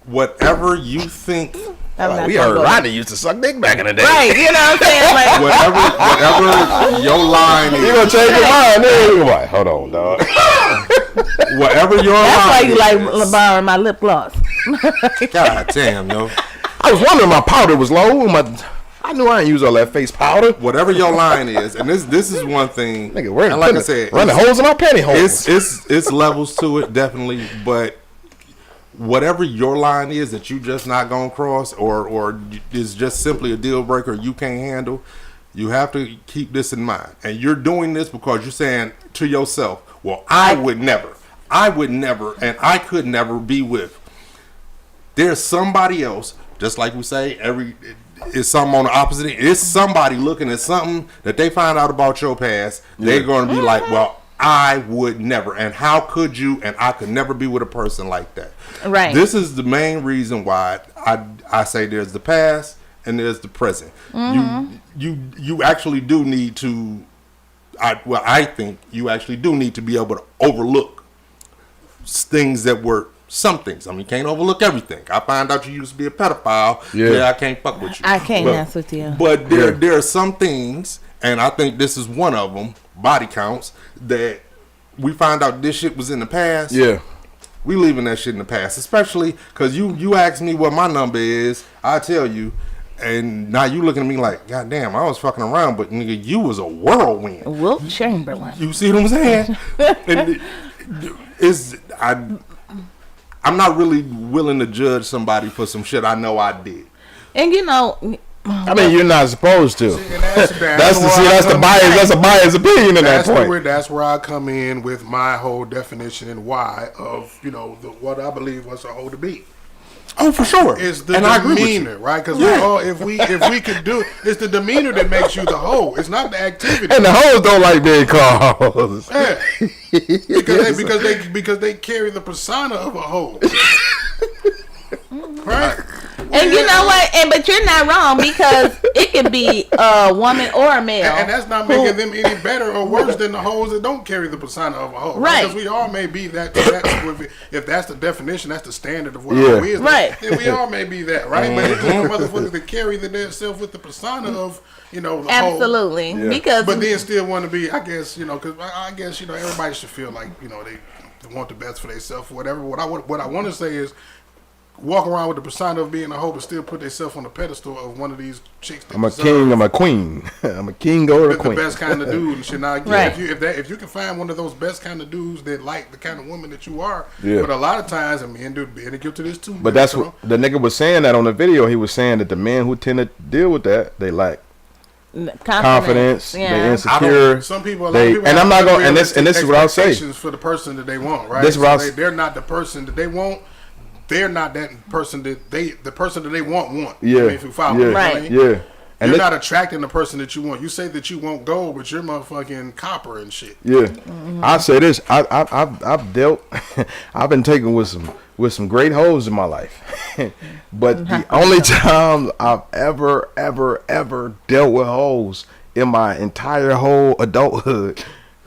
whatever you think.
We heard Rodney used to suck dick back in the day.
Right, you know what I'm saying? Like,
whatever your line is.
You gonna change your mind? Nigga. Like, hold on, dog.
Whatever your
that's why
line
you
is.
like borrowing my lip gloss.
God damn, yo.
I was wondering my powder was low. I knew I didn't use all that face powder.
Whatever your line is, and this is one thing.
Nigga, we're
and like I said,
running holes in my pantyhose.
It's levels to it, definitely. But whatever your line is that you just not gonna cross, or is just simply a deal breaker you can't handle, you have to keep this in mind. And you're doing this because you're saying to yourself, "Well, I would never, and I could never be with." There's somebody else, just like we say, it's something on the opposite end. It's somebody looking at something that they find out about your past. They're going to be like, well, I would never. And how could you? And I could never be with a person like that.
Right.
This is the main reason why I say there's the past and there's the present. You actually do need to, I think you actually do need to be able to overlook things that were some things. I mean, you can't overlook everything. I find out you used to be a pedophile. Yeah, I can't fuck with you.
I can't mess with you.
But there are some things, and I think this is one of them, body counts, that we find out this shit was in the past.
Yeah.
We leaving that shit in the past, especially because you asked me what my number is, I tell you, and now you looking at me like, God damn, I was fucking around, but nigga, you was a whirlwind.
Wilt Chamberlain.
You see what I'm saying? And I'm not really willing to judge somebody for some shit I know I did.
And you know,
I mean, you're not supposed to.
That's
That's a biased opinion in that point.
That's where I come in with my whole definition and why of what I believe was a hoe to be.
Oh, for sure.
It's the demeanor, right? Because if we could do, it's the demeanor that makes you the hoe. It's not the activity.
And the hoes don't like being called.
Yeah. because they carry the persona of a hoe. Right?
And you know what? But you're not wrong, because it can be a woman or a male.
And that's not making them any better or worse than the hoes that don't carry the persona of a hoe.
Right.
Because we all may be that if that's the definition, that's the standard of what a hoe is.
Right.
Then we all may be that, right? But it's just motherfuckers that carry themselves with the persona of, the
absolutely.
hoe.
Because
But then still want to be, I guess, because I guess, everybody should feel like, they want the best for themselves or whatever. What I want to say is, walk around with the persona of being a hoe, but still put themselves on the pedestal of one of these chicks.
I'm a king. I'm a queen. I'm a king or a queen.
The best kind of dude and shit. Now, again,
right.
if you can find one of those best kind of dudes that like the kind of woman that you are,
yeah.
But a lot of times, and men do being guilty to this too.
But that's what the nigga was saying that on the video. He was saying that the men who tend to deal with that, they lack confidence.
Yeah.
They insecure.
Some people,
and I'm not going. And this is what I'll say.
For the person that they want, right?
This is what
they're not the person that they want. They're not that person that the person that they want.
Yeah.
If you follow me,
right.
Yeah. And
you're not attracting the person that you want. You say that you want gold, but you're motherfucking copper and shit.
Yeah. Mm-hmm. I say this. I've dealt. I've been taken with some great hoes in my life, but the only time I've ever dealt with hoes in my entire whole adulthood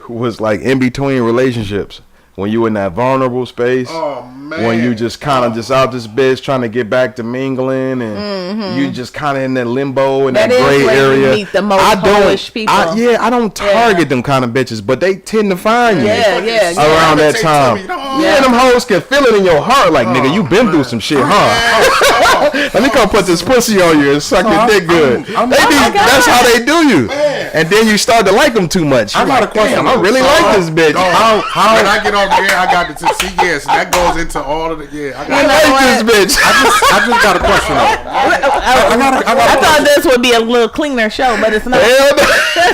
was like in between relationships. When you in that vulnerable space,
oh man!
When you just kind of just out this bitch trying to get back to mingling, and you just kind of in that limbo in that gray area.
You meet the most hoish people.
I don't target them kind of bitches, but they tend to find you around that time. Them hoes can feel it in your heart, like nigga, you been through some shit, huh? Let me come put this pussy on you and suck your dick good. That's how they do you, and then you start to like them too much.
I got a question.
I really like this bitch.
How when I get off the air, I got to see. Yes, that goes into to all of the I
I
got
like this bitch.
I just got a question though.
I thought this would be a little cleaner show, but it's not.
Hell no.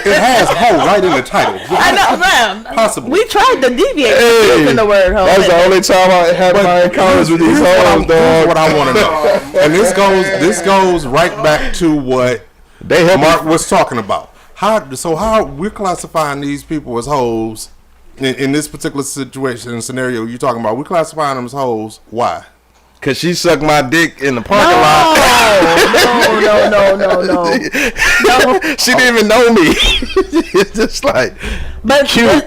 It has hoe right in the title.
I know, man.
Possibly.
We tried to deviate
Hey,
from the word hoe.
That's the only time I had my encounters with these hoes,
Here's
dog.
what I want to know, and this goes right back to what
They help
Mark was talking about. How we're classifying these people as hoes in this particular situation and scenario you're talking about? We're classifying them as hoes. Why?
Cause she sucked my dick in the parking lot.
No.
She didn't even know me. It's just like
But
cute.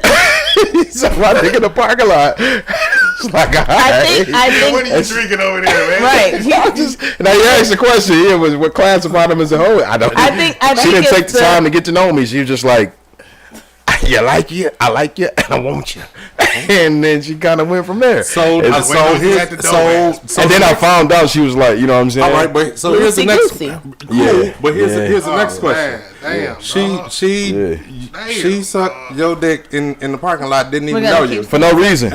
She sucked my dick in the parking lot. It's like, all right.
I think
What are you drinking over there, man?
right.
I just, now you asked the question. Yeah, was what classified them as a hoe? I don't.
I think
She didn't
it's
take the time to get to know me. She was just like, you like you, I like you, and I want you. And then she kind of went from there.
So
and then I found out she was like, you know what I'm saying?
All right, but so here's the next.
Loosey.
Yeah.
But here's the next question.
Man, damn.
She sucked your dick in the parking lot. Didn't even
We're gonna
know you
keep-
For no reason.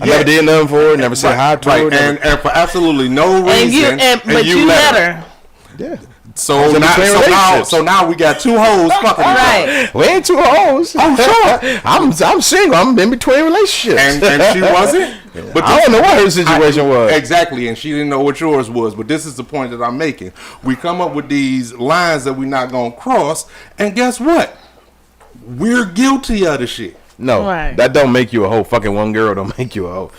I never did nothing for her. Never said hi to her.
Right, and for absolutely no reason.
But you let her.
Yeah.
So
in
now,
between
so now,
relationships.
so now we got two hoes fucking each other.
Right.
We ain't two hoes. I'm sure. I'm single. I'm in between relationships.
And she wasn't. But
I don't know what her situation was.
Exactly, and she didn't know what yours was. But this is the point that I'm making. We come up with these lines that we're not gonna cross, and guess what? We're guilty of the shit.
No,
Right.
that don't make you a hoe. Fucking one girl don't make you a hoe.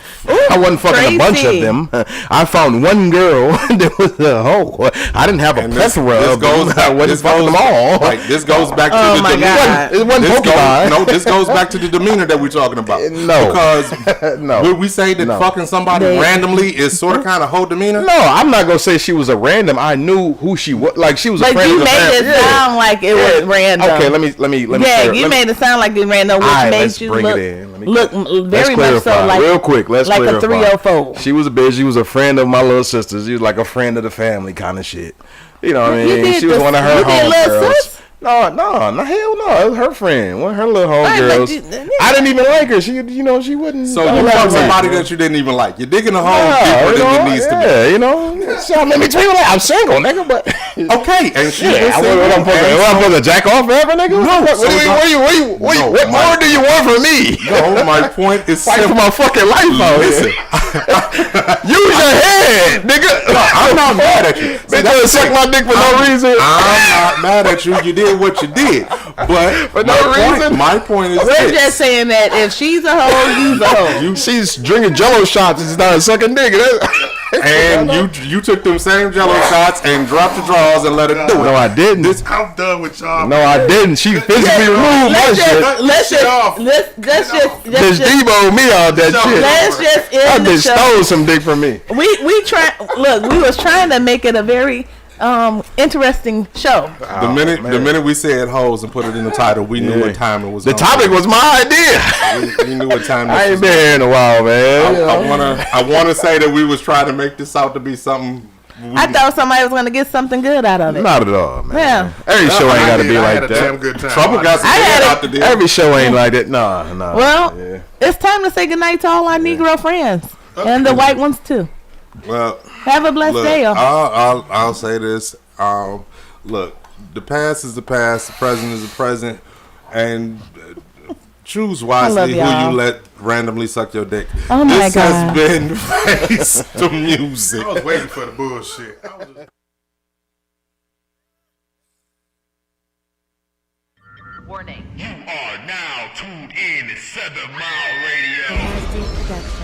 I wasn't fucking a bunch of
crazy.
them. I found one girl that was a hoe. I didn't have a plethora of them. I wasn't fucking them all.
Right, this goes back to
Oh
the
my
demeanor.
God.
It wasn't
This
Pokemon.
goes, no, this goes back to the demeanor that we're talking about.
No.
Because
No.
would we say that
No.
fucking somebody randomly is sort of kind of whole demeanor?
No, I'm not gonna say she was a random. I knew who she was. Like she was a
But
friend
you
of the
made
family.
it sound like it was random.
Okay, let me.
Yeah,
clear-
you
let me-
made it sound like it random, which
Alright,
made
let's
you
bring
look
it in. Let me-
very much so
clarify
like
real quick. Let's
like a
clarify.
304.
She was a bitch. She was a friend of my little sisters. She was like a friend of the family kind of shit. You know what I
You
mean?
did
She was
the-
one of her
you did little
homegirls.
sis?
No, hell no. It was her friend. One of her little
Right, but
homegirls.
you-
I didn't even like her. She wouldn't.
So you fuck somebody that you didn't even like. You're digging a hole deeper than it needs to be.
Yeah, you know. So I'm in between. I'm single, nigga. But
Okay, and she
yeah,
was
what I'm supposed to jack off forever, nigga?
No,
What more do you want from me?
No, my point is
Fight for
simple.
my fucking life out
Listen,
here. Use your head, nigga.
I'm not mad at you. See,
Bitch,
that's
you
the
suck
thing.
my dick for no reason.
I'm not mad at you. You did what you did, but
For no reason.
My point is
We're
this.
just saying that if she's a hoe, you's a hoe.
She's drinking Jello shots and started sucking dick.
And you took them same Jello shots and dropped the drawers and let her do it.
No, I didn't.
I'm done with y'all.
No, I didn't. She physically removed my shit.
Let's
Shit off.
Bitch Debo me all that shit.
let's just
That
end the
bitch
show.
stole some dick from me.
We was trying to make it a very interesting show.
The minute we said hoes and put it in the title, we knew what time it was.
The topic was my idea.
We knew what time.
I
This
ain't
was.
been here in a while, man.
I wanna say that we was trying to make this out to be something.
I thought somebody was gonna get something good out of it.
Not at all, man.
Yeah.
Every show ain't got to be
I
like
had a damn
that.
good time.
Trouble got some
I
shit
had
out the deal.
Every show ain't like that. Nah.
Well,
Yeah.
it's time to say goodnight to all our Negro friends and the white ones too.
Well,
Have a blessed
look,
day, y'all.
I'll say this. Look, the past is the past. The present is the present, and choose wisely who
y'all.
you let randomly suck your dick.
Oh my
this has
God.
been Face to Music.
I was waiting for the bullshit.
You are now tuned in to 7 Mile Radio.
Production.